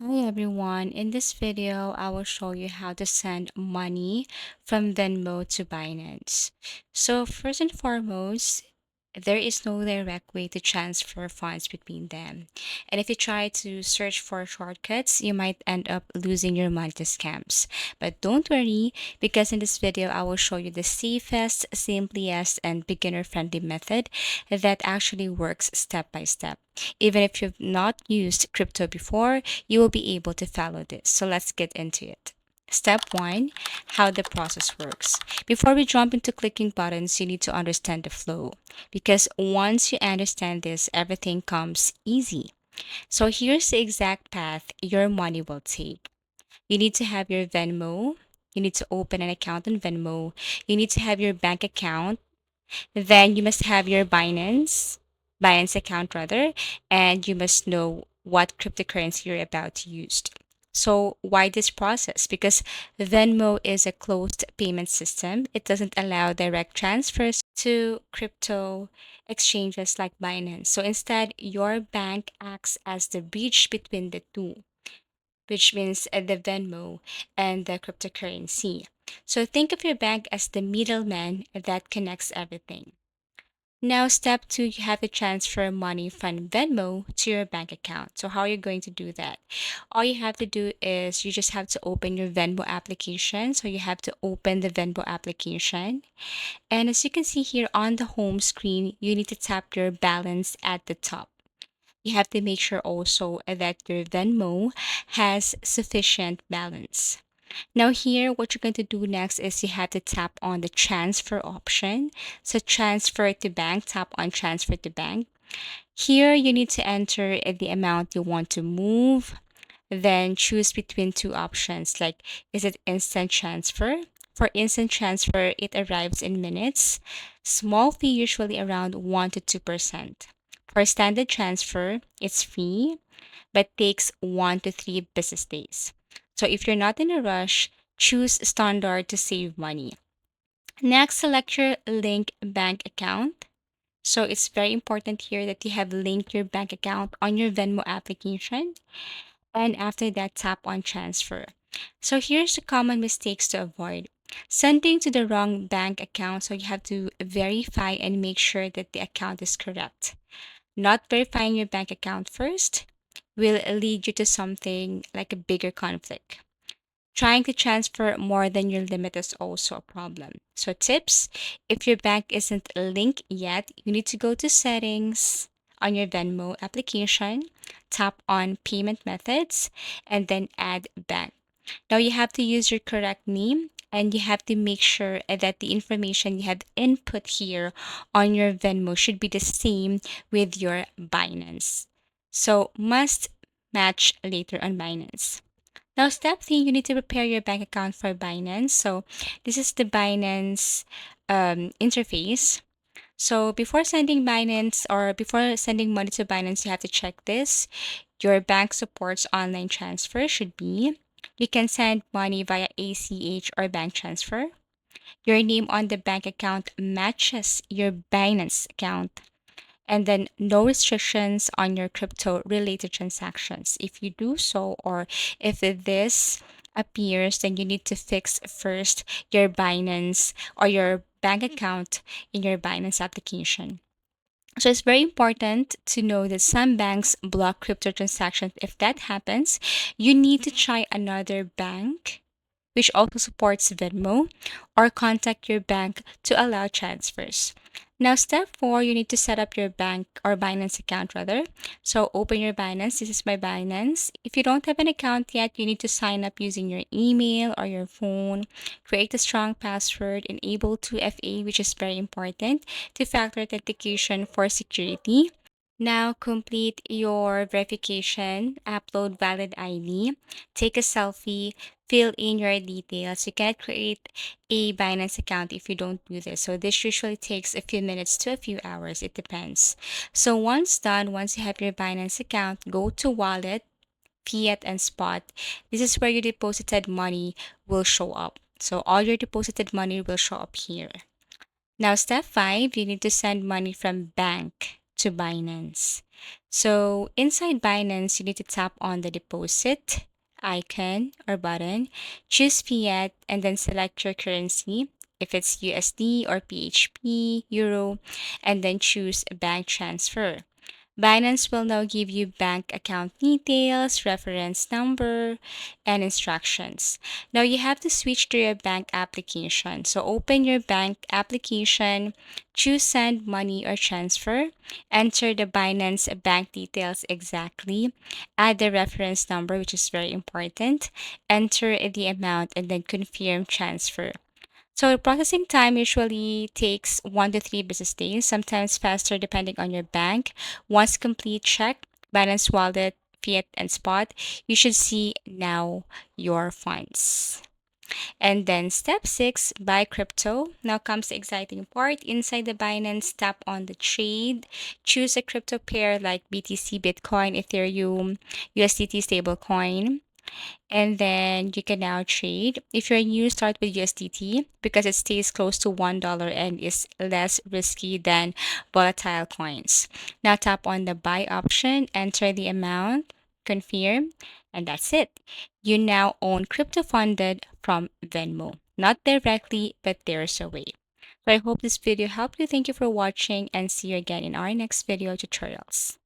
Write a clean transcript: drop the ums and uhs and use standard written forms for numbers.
Hi everyone, in this video I will show you how to send money from Venmo to Binance. So first and foremost, there is no direct way to transfer funds between them. And if you try to search for shortcuts, you might end up losing your money to scams. But don't worry, because in this video I will show you the safest, simplest, and beginner-friendly method that actually works step by step. Even if you've not used crypto before, you will be able to follow this. So let's get into it. Step one, how the process works. Before we jump into clicking buttons, you need to understand the flow because once you understand this, everything comes easy. So here's the exact path your money will take. You need to have your Venmo. You need to open an account on Venmo. You need to have your bank account. Then you must have your Binance account rather, and you must know what cryptocurrency you're about to use. So why this process? Because Venmo is a closed payment system. It doesn't allow direct transfers to crypto exchanges like Binance. So instead, your bank acts as the bridge between the two, which means the Venmo and the cryptocurrency. So think of your bank as the middleman that connects everything. Now, step two, you have to transfer money from Venmo to your bank account. So, how are you going to do that? All you have to do is you just have to open your Venmo application. So, you have to open the Venmo application. And as you can see here on the home screen, you need to tap your balance at the top. You have to make sure also that your Venmo has sufficient balance. Now here, what you're going to do next is you have to tap on the transfer option. So transfer to bank, tap on transfer to bank. Here, you need to enter the amount you want to move, then choose between two options like is it instant transfer? For instant transfer, it arrives in minutes. Small fee usually around 1 to 2%. For standard transfer, it's free but takes 1 to 3 business days. So if you're not in a rush, choose standard to save money. Next, select your link bank account. So it's very important here that you have linked your bank account on your Venmo application. And after that, tap on transfer. So here's the common mistakes to avoid. Sending to the wrong bank account, so you have to verify and make sure that the account is correct. Not verifying your bank account first will lead you to something like a bigger conflict. Trying to transfer more than your limit is also a problem. So, tips, if your bank isn't linked yet, you need to go to settings on your Venmo application, tap on payment methods, and then add bank. Now, you have to use your correct name and you have to make sure that the information you have input here on your Venmo should be the same with your Binance. So, must match later on Binance. Now, step three, you need to prepare your bank account for Binance. So, this is the Binance interface. So, before sending money to Binance, you have to check this. Your bank supports online transfer should be. You can send money via ACH or bank transfer. Your name on the bank account matches your Binance account and then no restrictions on your crypto related transactions. If you do so, or if this appears, then you need to fix first your Binance or your bank account in your Binance application. So it's very important to know that some banks block crypto transactions. If that happens, you need to try another bank which also supports Venmo, or contact your bank to allow transfers. Now, step four, you need to set up your bank or Binance account rather. So, open your Binance. This is my Binance. If you don't have an account yet, you need to sign up using your email or your phone. Create a strong password, enable 2FA, which is very important, two factor authentication for security. Now complete your verification, upload valid ID, take a selfie, fill in your details. You can't create a Binance account if you don't do this. So this usually takes a few minutes to a few hours. It depends. So once done, once you have your Binance account, go to wallet, fiat, and spot. This is where your deposited money will show up. So all your deposited money will show up here. Now, step five, you need to send money from bank to Binance. So inside Binance, you need to tap on the deposit icon or button, choose fiat, and then select your currency. If it's USD or PHP, Euro, and then choose bank transfer. Binance will now give you bank account details, reference number, and instructions. Now you have to switch to your bank application. So open your bank application, choose send money or transfer, enter the Binance bank details exactly, add the reference number, which is very important, enter the amount, and then confirm transfer. So the processing time usually takes 1 to 3 business days, sometimes faster depending on your bank. Once complete check, balance wallet, fiat, and spot, you should see now your funds. And then step 6, buy crypto. Now comes the exciting part. Inside the Binance, tap on the trade. Choose a crypto pair like BTC, Bitcoin, Ethereum, USDT stablecoin, and then you can now trade. If you're new, start with USDT because it stays close to $1 and is less risky than volatile coins. Now tap on the buy option, enter the amount, confirm, and that's it. You now own crypto funded from Venmo. Not directly, but there's a way. So I hope this video helped you. Thank you for watching and see you again in our next video tutorials.